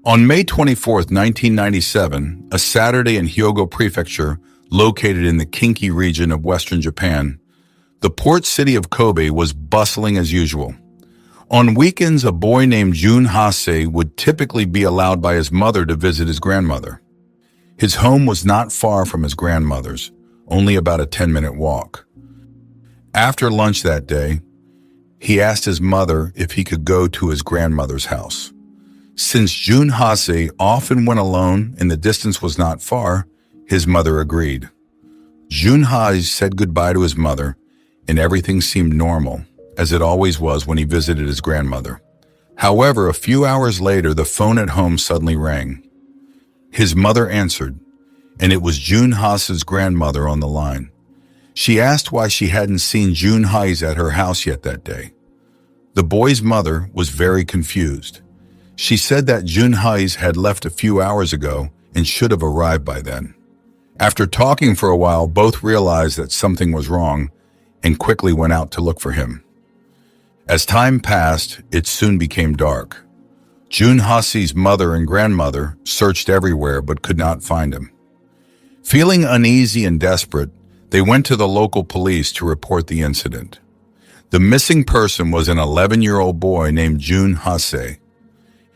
On May 24, 1997, a Saturday in Hyogo Prefecture, located in the Kinki region of western Japan, the port city of Kobe was bustling as usual. On weekends, a boy named Jun Hase would typically be allowed by his mother to visit his grandmother. His home was not far from his grandmother's, only about a 10-minute walk. After lunch that day, he asked his mother if he could go to his grandmother's house. Since Jun Hase often went alone and the distance was not far, his mother agreed. Jun Hase said goodbye to his mother, and everything seemed normal, as it always was when he visited his grandmother. However, a few hours later, the phone at home suddenly rang. His mother answered, and it was Jun Hase's grandmother on the line. She asked why she hadn't seen Jun Hase at her house yet that day. The boy's mother was very confused. She said that Jun Hase had left a few hours ago and should have arrived by then. After talking for a while, both realized that something was wrong and quickly went out to look for him. As time passed, it soon became dark. Jun Hase's mother and grandmother searched everywhere but could not find him. Feeling uneasy and desperate, they went to the local police to report the incident. The missing person was an 11-year-old boy named Jun Hase.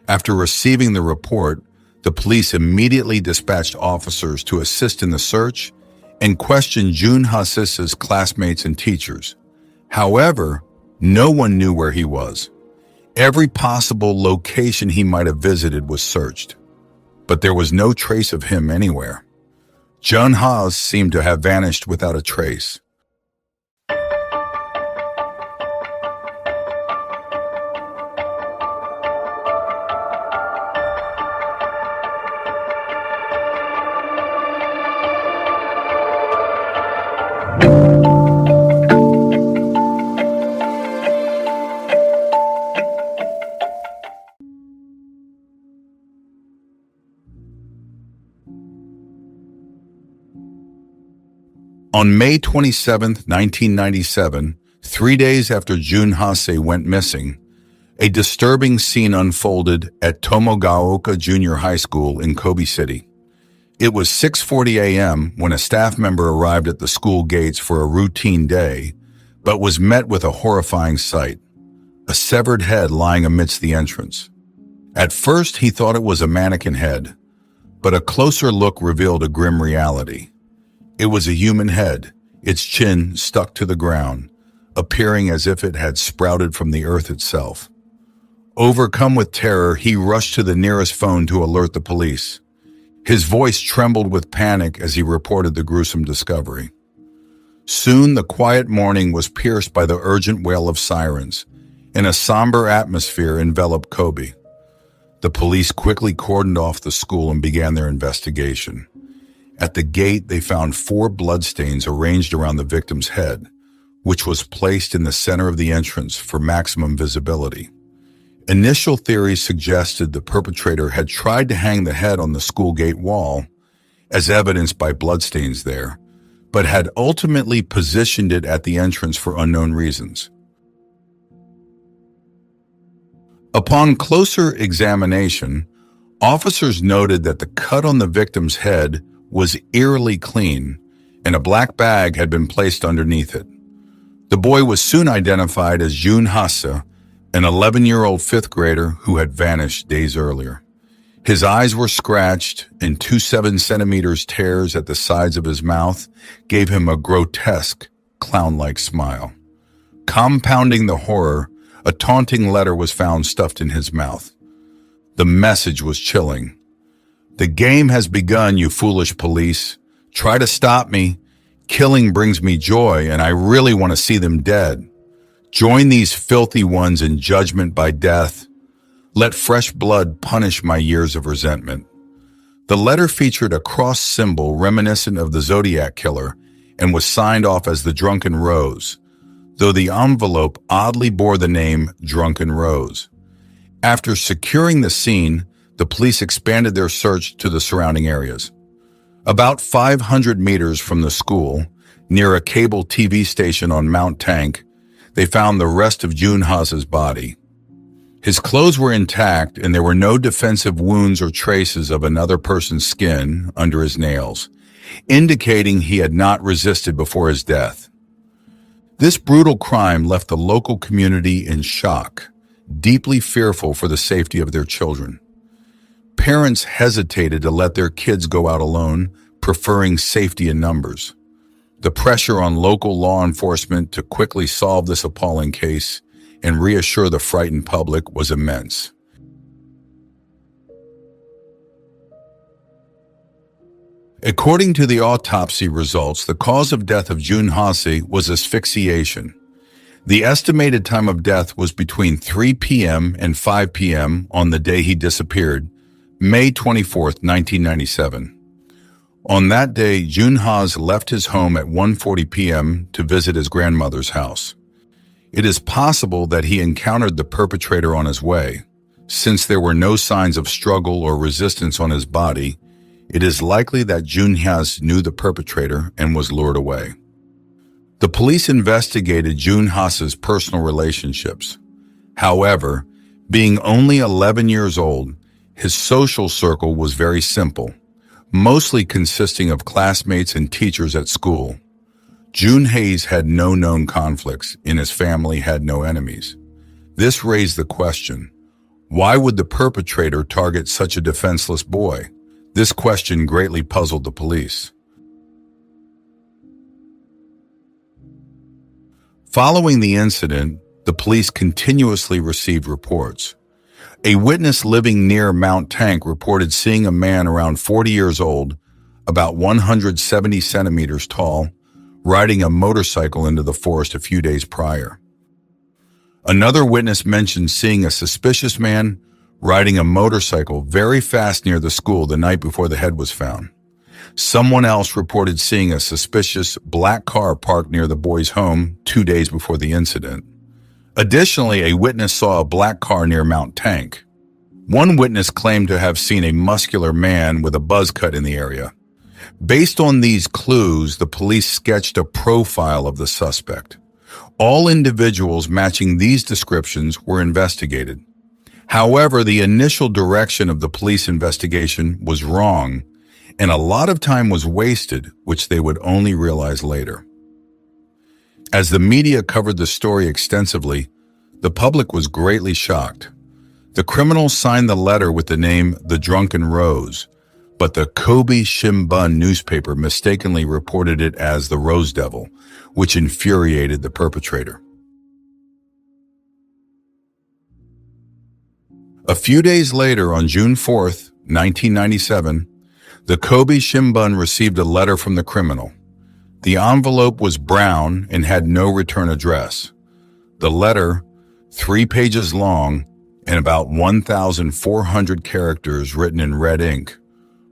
After receiving the report, the police immediately dispatched officers to assist in the search and questioned Jun Hase's classmates and teachers. However, no one knew where he was. Every possible location he might have visited was searched, but there was no trace of him anywhere. Jun Hase seemed to have vanished without a trace. On May 27, 1997, 3 days after Jun Hase went missing, a disturbing scene unfolded at Tomogaoka Junior High School in Kobe City. It was 6:40 a.m. when a staff member arrived at the school gates for a routine day, but was met with a horrifying sight: a severed head lying amidst the entrance. At first, he thought it was a mannequin head, but a closer look revealed a grim reality. It was a human head, its chin stuck to the ground, appearing as if it had sprouted from the earth itself. Overcome with terror, he rushed to the nearest phone to alert the police. His voice trembled with panic as he reported the gruesome discovery. Soon, the quiet morning was pierced by the urgent wail of sirens, and a somber atmosphere enveloped Kobe. The police quickly cordoned off the school and began their investigation. At the gate, they found 4 bloodstains arranged around the victim's head, which was placed in the center of the entrance for maximum visibility. Initial theories suggested the perpetrator had tried to hang the head on the school gate wall, as evidenced by bloodstains there, but had ultimately positioned it at the entrance for unknown reasons. Upon closer examination, officers noted that the cut on the victim's head was eerily clean, and a black bag had been placed underneath it. The boy was soon identified as Jun Hase, an 11-year-old 5th grader who had vanished days earlier. His eyes were scratched, and 2 7-centimeter tears at the sides of his mouth gave him a grotesque, clown-like smile. Compounding the horror, a taunting letter was found stuffed in his mouth. The message was chilling. "The game has begun, you foolish police. Try to stop me. Killing brings me joy, and I really want to see them dead. Join these filthy ones in judgment by death. Let fresh blood punish my years of resentment." The letter featured a cross symbol reminiscent of the Zodiac killer and was signed off as the Drunken Rose, though the envelope oddly bore the name Drunken Rose. After securing the scene, the police expanded their search to the surrounding areas. About 500 meters from the school, near a cable TV station on Mount Tank, they found the rest of Jun Hase's body. His clothes were intact and there were no defensive wounds or traces of another person's skin under his nails, indicating he had not resisted before his death. This brutal crime left the local community in shock, deeply fearful for the safety of their children. Parents hesitated to let their kids go out alone, preferring safety in numbers. The pressure on local law enforcement to quickly solve this appalling case and reassure the frightened public was immense. According to the autopsy results, the cause of death of Jun Hase was asphyxiation. The estimated time of death was between 3 p.m. and 5 p.m. on the day he disappeared, May 24, 1997. On that day, Jun Hase left his home at 1:40 p.m. to visit his grandmother's house. It is possible that he encountered the perpetrator on his way. Since there were no signs of struggle or resistance on his body, it is likely that Jun Hase knew the perpetrator and was lured away. The police investigated Jun Hase's personal relationships. However, being only 11 years old, his social circle was very simple, mostly consisting of classmates and teachers at school. Jun Hase had no known conflicts, and his family had no enemies. This raised the question, why would the perpetrator target such a defenseless boy? This question greatly puzzled the police. Following the incident, the police continuously received reports. A witness living near Mount Tank reported seeing a man around 40 years old, about 170 centimeters tall, riding a motorcycle into the forest a few days prior. Another witness mentioned seeing a suspicious man riding a motorcycle very fast near the school the night before the head was found. Someone else reported seeing a suspicious black car parked near the boy's home 2 days before the incident. Additionally, a witness saw a black car near Mount Tank. One witness claimed to have seen a muscular man with a buzz cut in the area. Based on these clues, the police sketched a profile of the suspect. All individuals matching these descriptions were investigated. However, the initial direction of the police investigation was wrong, and a lot of time was wasted, which they would only realize later. As the media covered the story extensively, the public was greatly shocked. The criminal signed the letter with the name The Drunken Rose, but the Kobe Shimbun newspaper mistakenly reported it as the Rose Devil, which infuriated the perpetrator. A few days later, on June 4, 1997, the Kobe Shimbun received a letter from the criminal. The envelope was brown and had no return address. The letter, 3 pages long and about 1,400 characters written in red ink,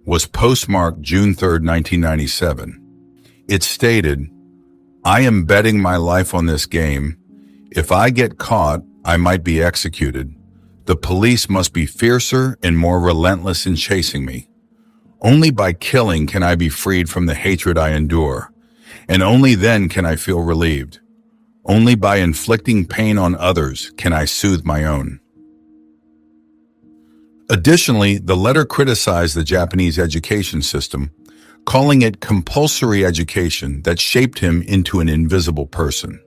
was postmarked June 3, 1997. It stated, "I am betting my life on this game. If I get caught, I might be executed. The police must be fiercer and more relentless in chasing me. Only by killing can I be freed from the hatred I endure, and only then can I feel relieved. Only by inflicting pain on others can I soothe my own." Additionally, the letter criticized the Japanese education system, calling it compulsory education that shaped him into an invisible person.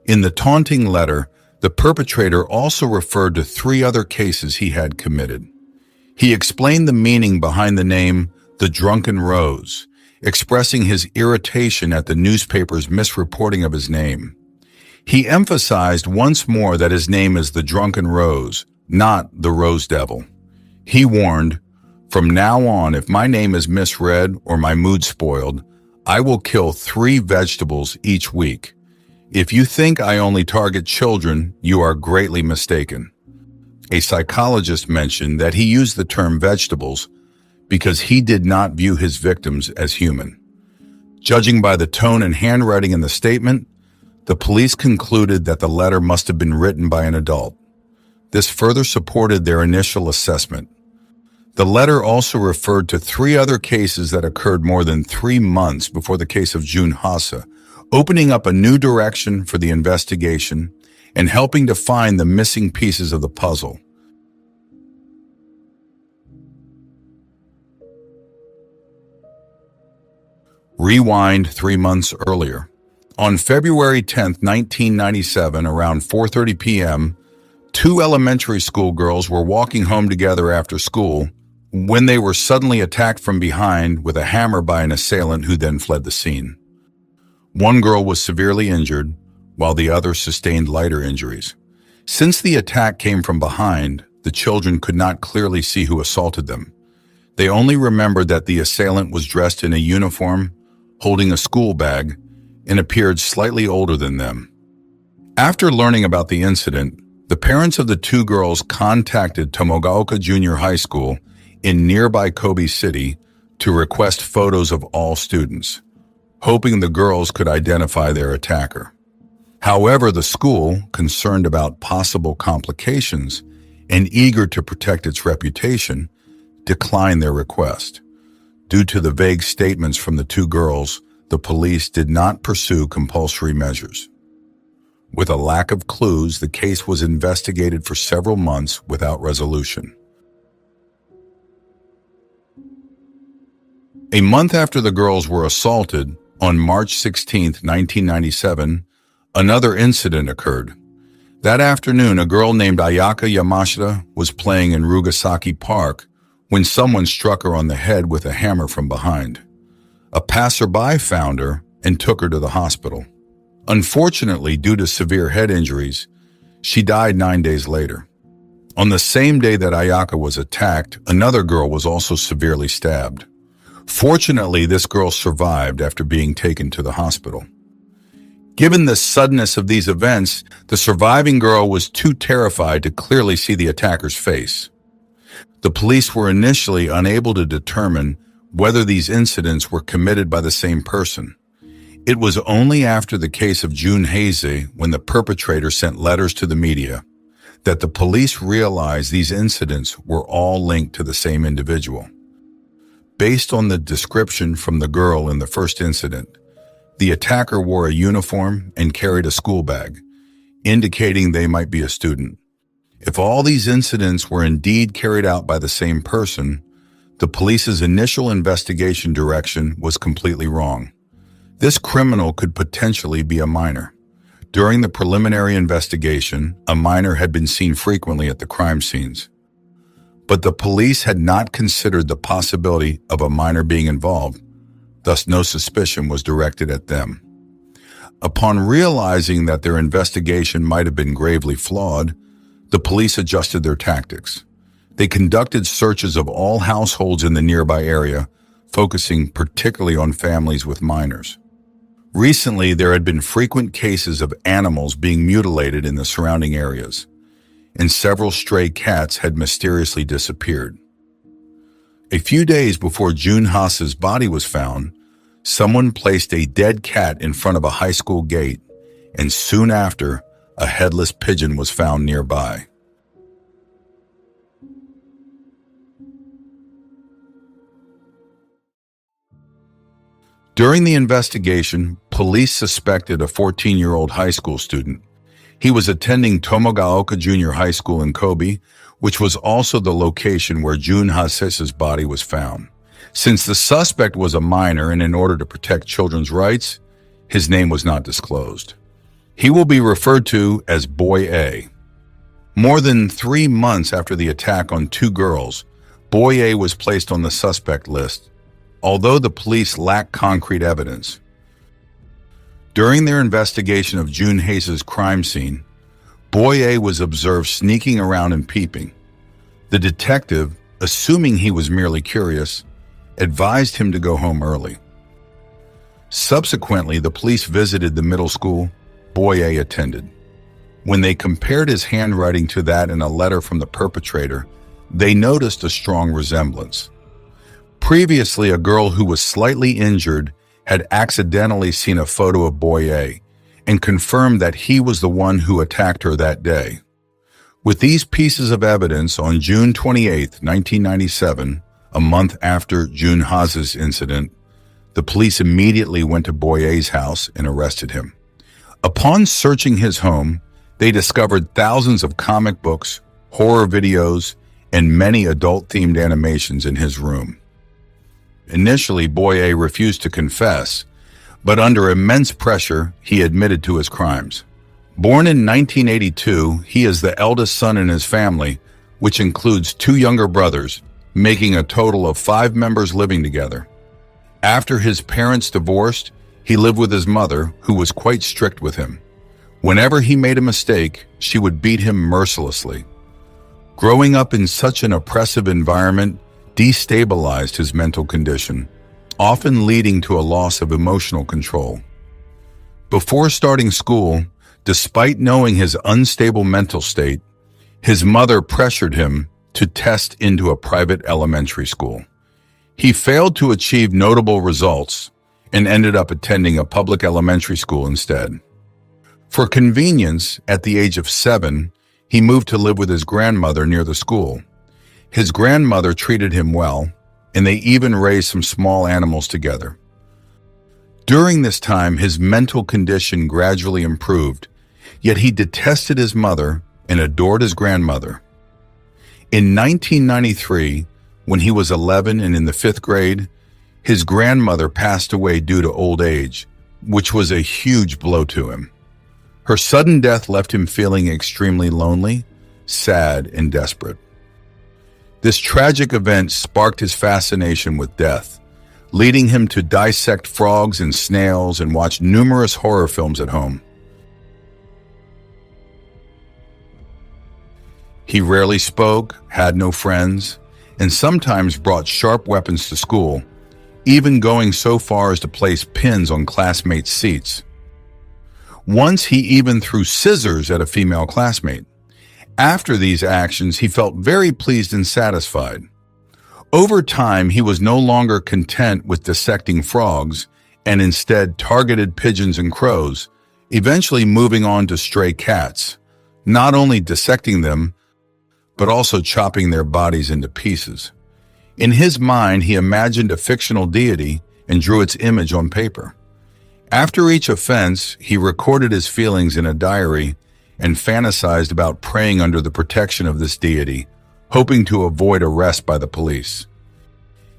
In the taunting letter, the perpetrator also referred to 3 other cases he had committed. He explained the meaning behind the name The Drunken Rose, expressing his irritation at the newspaper's misreporting of his name. He emphasized once more that his name is the Drunken Rose, not the Rose Devil. He warned, "From now on, if my name is misread or my mood spoiled, I will kill 3 vegetables each week. If you think I only target children, you are greatly mistaken." A psychologist mentioned that he used the term vegetables because he did not view his victims as human. Judging by the tone and handwriting in the statement, the police concluded that the letter must have been written by an adult. This further supported their initial assessment. The letter also referred to 3 other cases that occurred more than 3 months before the case of Jun Hase, opening up a new direction for the investigation and helping to find the missing pieces of the puzzle. Rewind 3 months earlier. On February 10, 1997, around 4:30 p.m., two elementary school girls were walking home together after school when they were suddenly attacked from behind with a hammer by an assailant who then fled the scene. One girl was severely injured, while the other sustained lighter injuries. Since the attack came from behind, the children could not clearly see who assaulted them. They only remembered that the assailant was dressed in a uniform, holding a school bag, and appeared slightly older than them. After learning about the incident, the parents of the two girls contacted Tomogaoka Junior High School in nearby Kobe City to request photos of all students, hoping the girls could identify their attacker. However, the school, concerned about possible complications and eager to protect its reputation, declined their request. Due to the vague statements from the two girls, the police did not pursue compulsory measures. With a lack of clues, the case was investigated for several months without resolution. A month after the girls were assaulted, on March 16, 1997, another incident occurred. That afternoon, a girl named Ayaka Yamashita was playing in Rugasaki Park when someone struck her on the head with a hammer from behind. A passerby found her and took her to the hospital. Unfortunately, due to severe head injuries, she died 9 days later. On the same day that Ayaka was attacked, another girl was also severely stabbed. Fortunately, this girl survived after being taken to the hospital. Given the suddenness of these events, the surviving girl was too terrified to clearly see the attacker's face. The police were initially unable to determine whether these incidents were committed by the same person. It was only after the case of Jun Hase, when the perpetrator sent letters to the media, that the police realized these incidents were all linked to the same individual. Based on the description from the girl in the first incident, the attacker wore a uniform and carried a school bag, indicating they might be a student. If all these incidents were indeed carried out by the same person, the police's initial investigation direction was completely wrong. This criminal could potentially be a minor. During the preliminary investigation, a minor had been seen frequently at the crime scenes. But the police had not considered the possibility of a minor being involved, thus no suspicion was directed at them. Upon realizing that their investigation might have been gravely flawed, the police adjusted their tactics. They conducted searches of all households in the nearby area, focusing particularly on families with minors. Recently, there had been frequent cases of animals being mutilated in the surrounding areas, and several stray cats had mysteriously disappeared. A few days before Jun Hase's body was found, someone placed a dead cat in front of a high school gate, and soon after, a headless pigeon was found nearby. During the investigation, police suspected a 14-year-old high school student. He was attending Tomogaoka Junior High School in Kobe, which was also the location where Jun Hase's body was found. Since the suspect was a minor and in order to protect children's rights, his name was not disclosed. He will be referred to as Boy A. More than 3 months after the attack on two girls, Boy A was placed on the suspect list, although the police lacked concrete evidence. During their investigation of Jun Hase's crime scene, Boy A was observed sneaking around and peeping. The detective, assuming he was merely curious, advised him to go home early. Subsequently, the police visited the middle school Boy A attended. When they compared his handwriting to that in a letter from the perpetrator, they noticed a strong resemblance. Previously, a girl who was slightly injured had accidentally seen a photo of Boy A and confirmed that he was the one who attacked her that day. With these pieces of evidence, on June 28, 1997, a month after Jun Hase's incident, the police immediately went to Boy A's house and arrested him. Upon searching his home, they discovered thousands of comic books, horror videos, and many adult-themed animations in his room. Initially, Boy A refused to confess, but under immense pressure, he admitted to his crimes. Born in 1982, he is the eldest son in his family, which includes two younger brothers, making a total of 5 members living together. After his parents divorced, he lived with his mother, who was quite strict with him. Whenever he made a mistake, she would beat him mercilessly. Growing up in such an oppressive environment destabilized his mental condition, often leading to a loss of emotional control. Before starting school, despite knowing his unstable mental state, his mother pressured him to test into a private elementary school. He failed to achieve notable results and ended up attending a public elementary school instead. For convenience, at the age of 7, he moved to live with his grandmother near the school. His grandmother treated him well, and they even raised some small animals together. During this time, his mental condition gradually improved, yet he detested his mother and adored his grandmother. In 1993, when he was 11 and in the 5th grade, his grandmother passed away due to old age, which was a huge blow to him. Her sudden death left him feeling extremely lonely, sad, and desperate. This tragic event sparked his fascination with death, leading him to dissect frogs and snails and watch numerous horror films at home. He rarely spoke, had no friends, and sometimes brought sharp weapons to school, even going so far as to place pins on classmates' seats. Once he even threw scissors at a female classmate. After these actions, he felt very pleased and satisfied. Over time, he was no longer content with dissecting frogs and instead targeted pigeons and crows, eventually moving on to stray cats, not only dissecting them, but also chopping their bodies into pieces. In his mind, he imagined a fictional deity and drew its image on paper. After each offense, he recorded his feelings in a diary and fantasized about praying under the protection of this deity, hoping to avoid arrest by the police.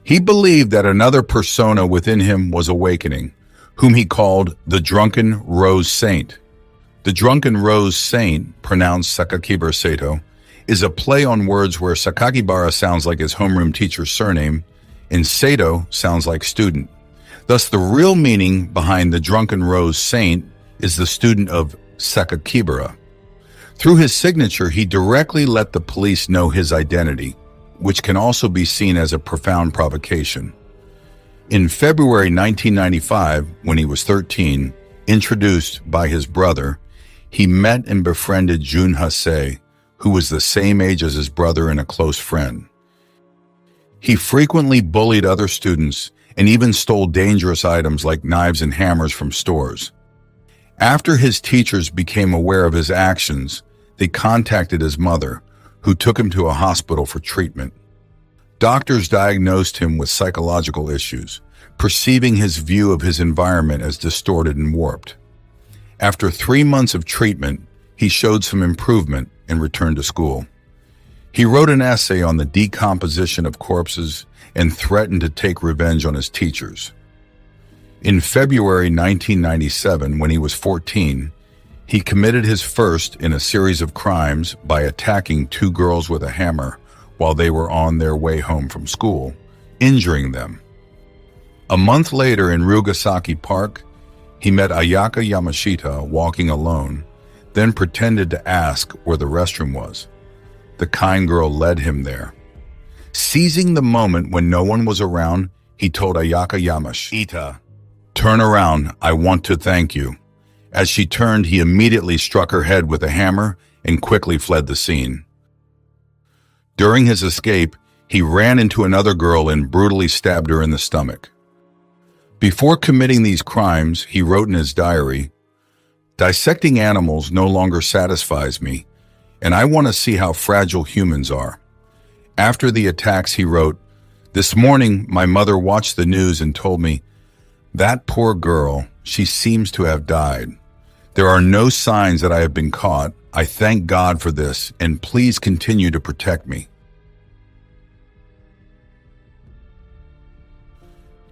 He believed that another persona within him was awakening, whom he called the Drunken Rose Saint. The Drunken Rose Saint, pronounced Sakakibara Sato, is a play on words where Sakakibara sounds like his homeroom teacher's surname and Sato sounds like student. Thus, the real meaning behind the Drunken Rose Saint is the student of Sakakibara. Through his signature, he directly let the police know his identity, which can also be seen as a profound provocation. In February 1995, when he was 13, introduced by his brother, he met and befriended Jun Hase, who was the same age as his brother and a close friend. He frequently bullied other students and even stole dangerous items like knives and hammers from stores. After his teachers became aware of his actions, they contacted his mother, who took him to a hospital for treatment. Doctors diagnosed him with psychological issues, perceiving his view of his environment as distorted and warped. After 3 months of treatment, he showed some improvement and returned to school. He wrote an essay on the decomposition of corpses and threatened to take revenge on his teachers. In February 1997, when he was 14, he committed his first in a series of crimes by attacking 2 girls with a hammer while they were on their way home from school, injuring them. A month later in Ryugasaki Park, he met Ayaka Yamashita walking alone, then pretended to ask where the restroom was. The kind girl led him there. Seizing the moment when no one was around, he told Ayaka Yamashita, "Turn around, I want to thank you." As she turned, he immediately struck her head with a hammer and quickly fled the scene. During his escape, he ran into another girl and brutally stabbed her in the stomach. Before committing these crimes, he wrote in his diary, "Dissecting animals no longer satisfies me, and I want to see how fragile humans are." After the attacks, he wrote, "This morning, my mother watched the news and told me, 'That poor girl, she seems to have died. There are no signs that I have been caught. I thank God for this, and please continue to protect me.'"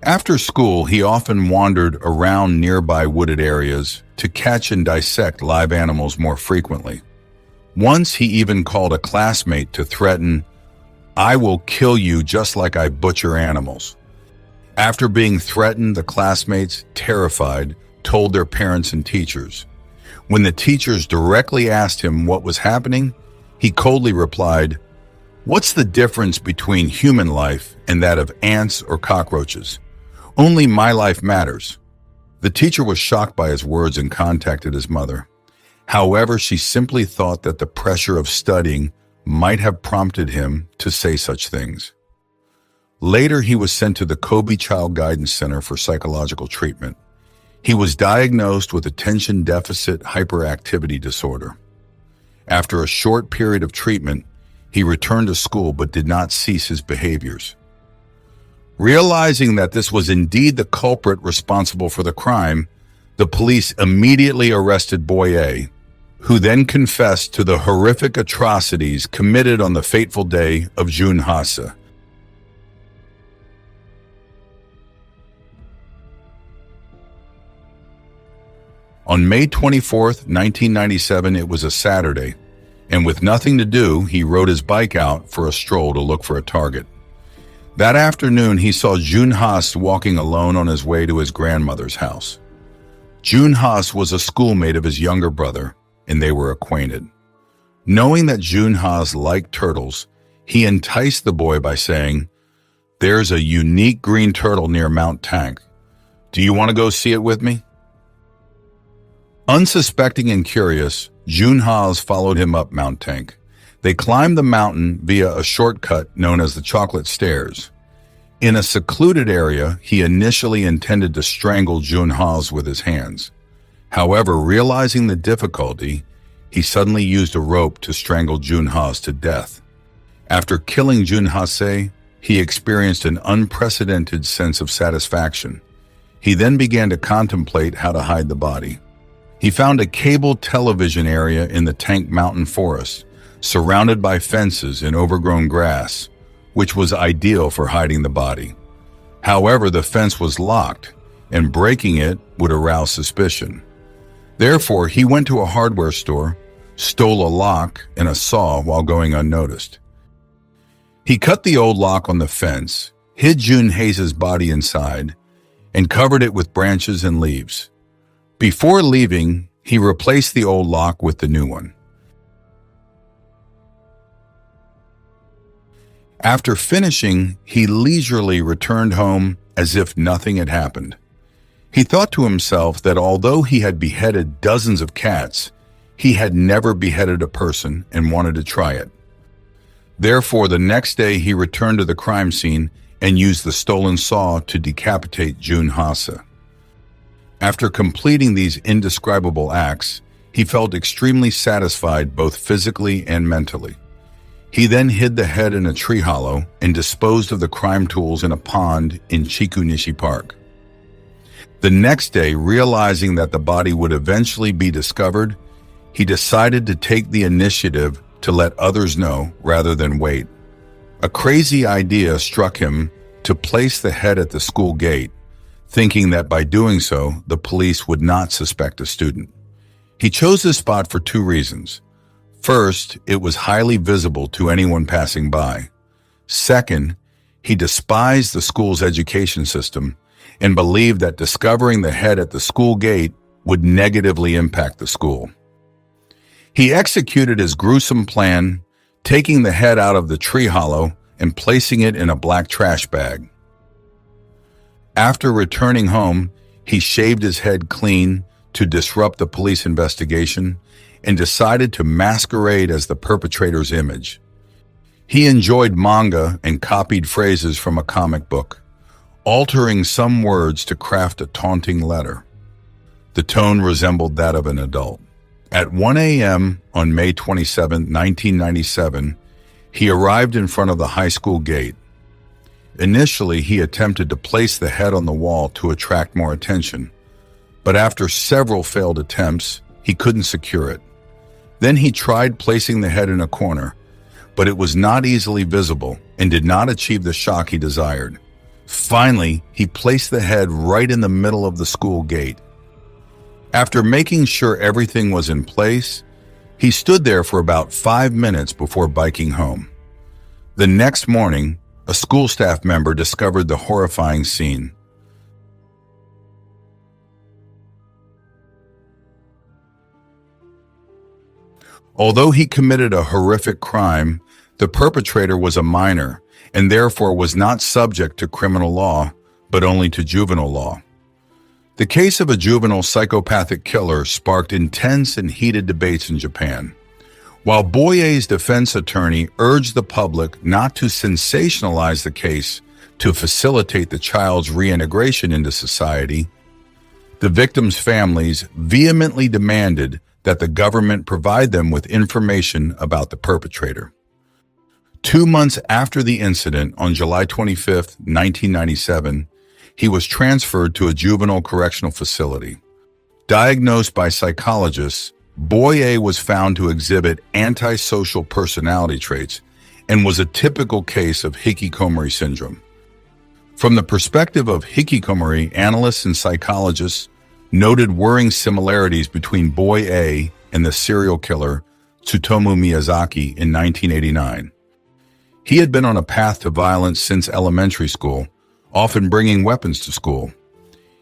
After school, he often wandered around nearby wooded areas to catch and dissect live animals more frequently. Once he even called a classmate to threaten, "I will kill you just like I butcher animals." After being threatened, the classmates, terrified, told their parents and teachers. When the teachers directly asked him what was happening, he coldly replied, "What's the difference between human life and that of ants or cockroaches? Only my life matters." The teacher was shocked by his words and contacted his mother. However, she simply thought that the pressure of studying might have prompted him to say such things. Later, he was sent to the Kobe Child Guidance Center for psychological treatment. He was diagnosed with attention deficit hyperactivity disorder. After a short period of treatment, he returned to school but did not cease his behaviors. Realizing that this was indeed the culprit responsible for the crime, the police immediately arrested Boy A, who then confessed to the horrific atrocities committed on the fateful day of Jun Hase. On May 24, 1997, it was a Saturday, and with nothing to do, he rode his bike out for a stroll to look for a target. That afternoon, he saw Jun Hase walking alone on his way to his grandmother's house. Jun Hase was a schoolmate of his younger brother, and they were acquainted. Knowing that Jun Hase liked turtles, he enticed the boy by saying, "There's a unique green turtle near Mount Tank. Do you want to go see it with me?" Unsuspecting and curious, Jun Hase followed him up Mount Tank. They climbed the mountain via a shortcut known as the Chocolate Stairs. In a secluded area, he initially intended to strangle Jun Hase with his hands. However, realizing the difficulty, he suddenly used a rope to strangle Jun Hase to death. After killing Jun Hase, he experienced an unprecedented sense of satisfaction. He then began to contemplate how to hide the body. He found a cable television area in the Tank Mountain Forest, surrounded by fences and overgrown grass, which was ideal for hiding the body. However, the fence was locked, and breaking it would arouse suspicion. Therefore, he went to a hardware store, stole a lock and a saw while going unnoticed. He cut the old lock on the fence, hid Jun Hase's body inside, and covered it with branches and leaves. Before leaving, he replaced the old lock with the new one. After finishing, he leisurely returned home as if nothing had happened. He thought to himself that although he had beheaded dozens of cats, he had never beheaded a person and wanted to try it. Therefore, the next day he returned to the crime scene and used the stolen saw to decapitate Jun Hase. After completing these indescribable acts, he felt extremely satisfied both physically and mentally. He then hid the head in a tree hollow and disposed of the crime tools in a pond in Chikunishi Park. The next day, realizing that the body would eventually be discovered, he decided to take the initiative to let others know rather than wait. A crazy idea struck him to place the head at the school gate, thinking that by doing so, the police would not suspect a student. He chose this spot for two reasons. First, it was highly visible to anyone passing by. Second, he despised the school's education system and believed that discovering the head at the school gate would negatively impact the school. He executed his gruesome plan, taking the head out of the tree hollow and placing it in a black trash bag. After returning home, he shaved his head clean to disrupt the police investigation and decided to masquerade as the perpetrator's image. He enjoyed manga and copied phrases from a comic book, altering some words to craft a taunting letter. The tone resembled that of an adult. At 1 a.m. on May 27, 1997, he arrived in front of the high school gate. Initially, he attempted to place the head on the wall to attract more attention, but after several failed attempts, he couldn't secure it. Then he tried placing the head in a corner, but it was not easily visible and did not achieve the shock he desired. Finally, he placed the head right in the middle of the school gate. After making sure everything was in place, he stood there for about 5 minutes before biking home. The next morning, a school staff member discovered the horrifying scene. Although he committed a horrific crime, the perpetrator was a minor and therefore was not subject to criminal law, but only to juvenile law. The case of a juvenile psychopathic killer sparked intense and heated debates in Japan. While Boye's defense attorney urged the public not to sensationalize the case to facilitate the child's reintegration into society, the victims' families vehemently demanded that the government provide them with information about the perpetrator. 2 months after the incident, on July 25, 1997, he was transferred to a juvenile correctional facility. Diagnosed by psychologists, Boye was found to exhibit antisocial personality traits and was a typical case of hikikomori syndrome. From the perspective of hikikomori, analysts and psychologists noted worrying similarities between Boye and the serial killer Tsutomu Miyazaki in 1989. He had been on a path to violence since elementary school, often bringing weapons to school.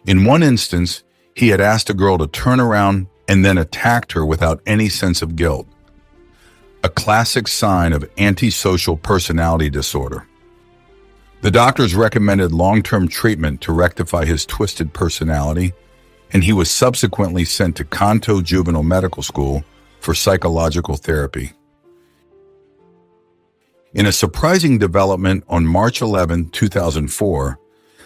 In one instance, he had asked a girl to turn around and then attacked her without any sense of guilt. A classic sign of antisocial personality disorder. The doctors recommended long-term treatment to rectify his twisted personality, and he was subsequently sent to Kanto Juvenile Medical School for psychological therapy. In a surprising development on March 11, 2004,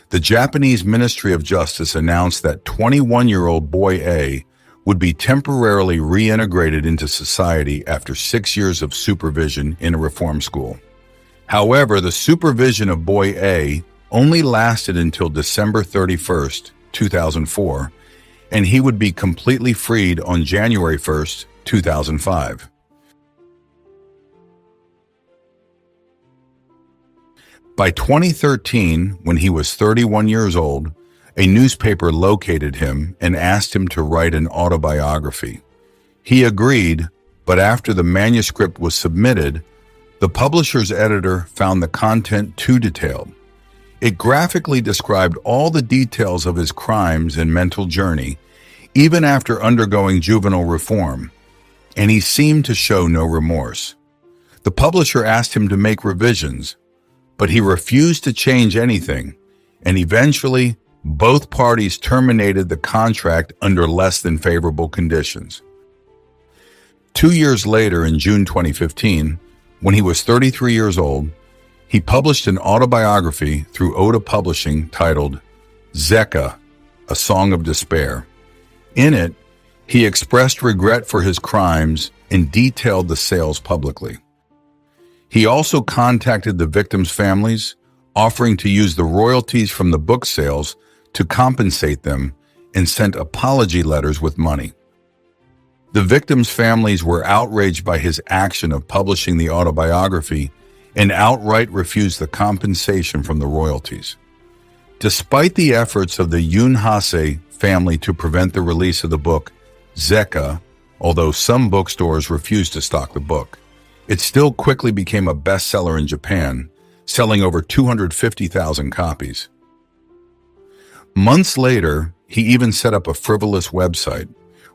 the Japanese Ministry of Justice announced that 21-year-old Boye would be temporarily reintegrated into society after 6 years of supervision in a reform school. However, the supervision of Boye only lasted until December 31, 2004, and he would be completely freed on January 1, 2005. By 2013, when he was 31 years old, a newspaper located him and asked him to write an autobiography. He agreed, but after the manuscript was submitted, the publisher's editor found the content too detailed. It graphically described all the details of his crimes and mental journey, even after undergoing juvenile reform, and he seemed to show no remorse. The publisher asked him to make revisions, but he refused to change anything, and eventually, both parties terminated the contract under less than favorable conditions. 2 years later, in June 2015, when he was 33 years old, he published an autobiography through Oda Publishing titled Zeka, A Song of Despair. In it, he expressed regret for his crimes and detailed the sales publicly. He also contacted the victims' families, offering to use the royalties from the book sales to compensate them, and sent apology letters with money. The victims' families were outraged by his action of publishing the autobiography and outright refused the compensation from the royalties. Despite the efforts of the Jun Hase family to prevent the release of the book Zeka, although some bookstores refused to stock the book, it still quickly became a bestseller in Japan, selling over 250,000 copies. Months later, he even set up a frivolous website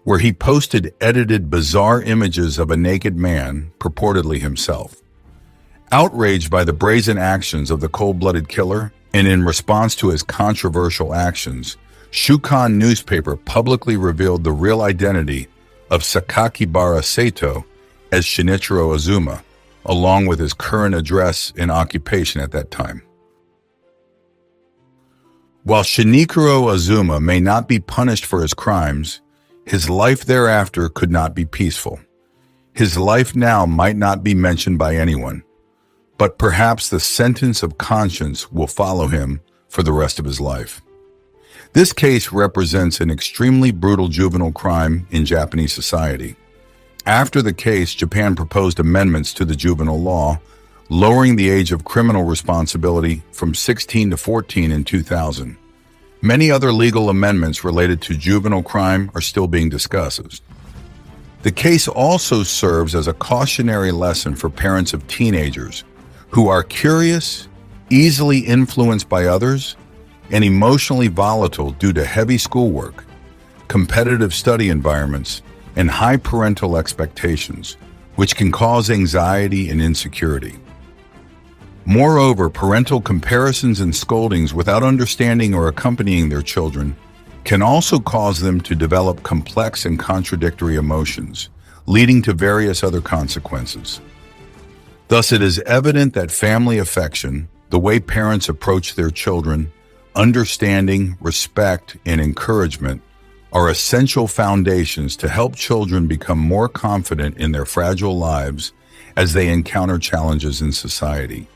where he posted edited bizarre images of a naked man, purportedly himself. Outraged by the brazen actions of the cold-blooded killer, and in response to his controversial actions, Shukan newspaper publicly revealed the real identity of Sakakibara Sato as Shinichiro Azuma, along with his current address and occupation at that time. While Shinichiro Azuma may not be punished for his crimes, his life thereafter could not be peaceful. His life now might not be mentioned by anyone, but perhaps the sentence of conscience will follow him for the rest of his life. This case represents an extremely brutal juvenile crime in Japanese society. After the case, Japan proposed amendments to the juvenile law, lowering the age of criminal responsibility from 16 to 14 in 2000. Many other legal amendments related to juvenile crime are still being discussed. The case also serves as a cautionary lesson for parents of teenagers who are curious, easily influenced by others, and emotionally volatile due to heavy schoolwork, competitive study environments, and high parental expectations, which can cause anxiety and insecurity. Moreover, parental comparisons and scoldings without understanding or accompanying their children can also cause them to develop complex and contradictory emotions, leading to various other consequences. Thus, it is evident that family affection, the way parents approach their children, understanding, respect, and encouragement are essential foundations to help children become more confident in their fragile lives as they encounter challenges in society.